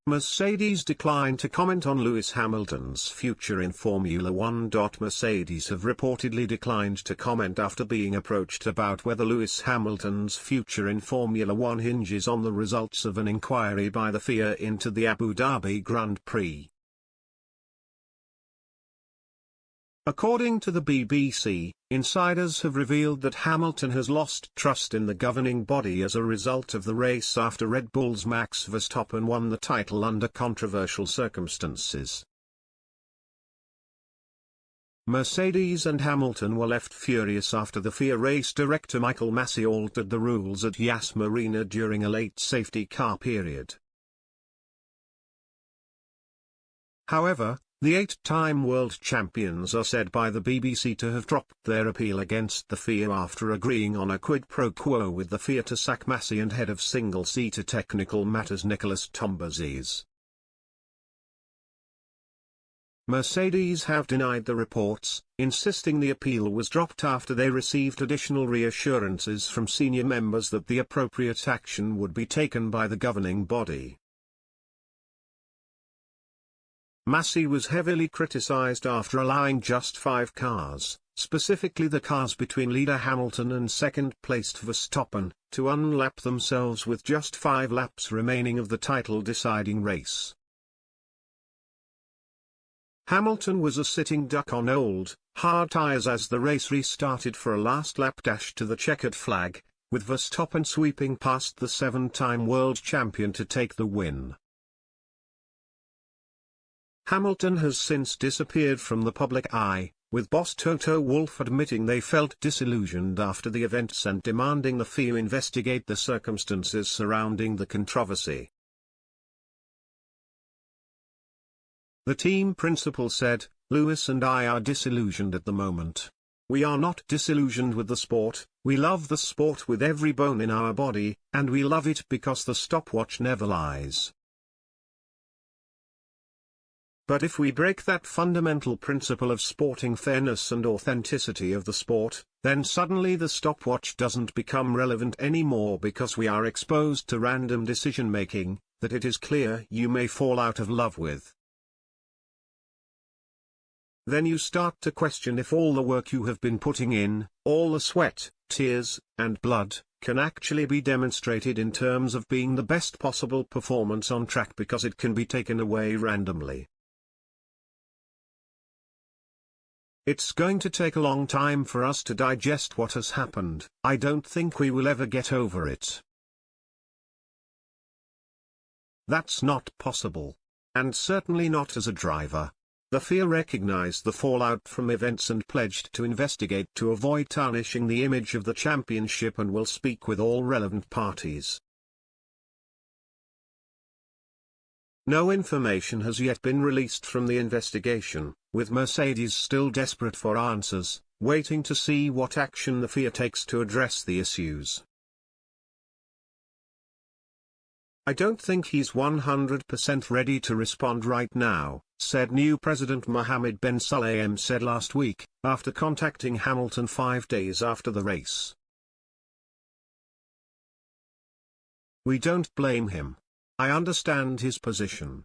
Mercedes declined to comment on Lewis Hamilton's future in Formula One. Mercedes have reportedly declined to comment after being approached about whether Lewis Hamilton's future in Formula One hinges on the results of an inquiry by the FIA into the Abu Dhabi Grand Prix. According to the BBC, insiders have revealed that Hamilton has lost trust in the governing body as a result of the race after Red Bull's Max Verstappen won the title under controversial circumstances. Mercedes and Hamilton were left furious after the FIA race director Michael Masi altered the rules at Yas Marina during a late safety car period. However, the 8-time world champions are said by the BBC to have dropped their appeal against the FIA after agreeing on a quid pro quo with the FIA to sack Masi and head of single-seater technical matters Nicolas Tombazis. Mercedes have denied the reports, insisting the appeal was dropped after they received additional reassurances from senior members that the appropriate action would be taken by the governing body. Masi was heavily criticized after allowing just 5 cars, specifically the cars between leader Hamilton and second-placed Verstappen, to unlap themselves with just 5 laps remaining of the title-deciding race. Hamilton was a sitting duck on old, hard tyres as the race restarted for a last lap dash to the checkered flag, with Verstappen sweeping past the 7-time world champion to take the win. Hamilton has since disappeared from the public eye, with boss Toto Wolff admitting they felt disillusioned after the events and demanding the FIA investigate the circumstances surrounding the controversy. The team principal said, "Lewis and I are disillusioned at the moment. We are not disillusioned with the sport, we love the sport with every bone in our body, and we love it because the stopwatch never lies. But if we break that fundamental principle of sporting fairness and authenticity of the sport, then suddenly the stopwatch doesn't become relevant anymore because we are exposed to random decision-making, that it is clear you may fall out of love with. Then you start to question if all the work you have been putting in, all the sweat, tears, and blood, can actually be demonstrated in terms of being the best possible performance on track because it can be taken away randomly. It's going to take a long time for us to digest what has happened. I don't think we will ever get over it. That's not possible. And certainly not as a driver. The FIA recognized the fallout from events and pledged to investigate to avoid tarnishing the image of the championship and will speak with all relevant parties. No information has yet been released from the investigation, with Mercedes still desperate for answers, waiting to see what action the FIA takes to address the issues. "I don't think he's 100% ready to respond right now," said new President Mohammed bin Sulayem said last week, after contacting Hamilton 5 days after the race. "We don't blame him. I understand his position.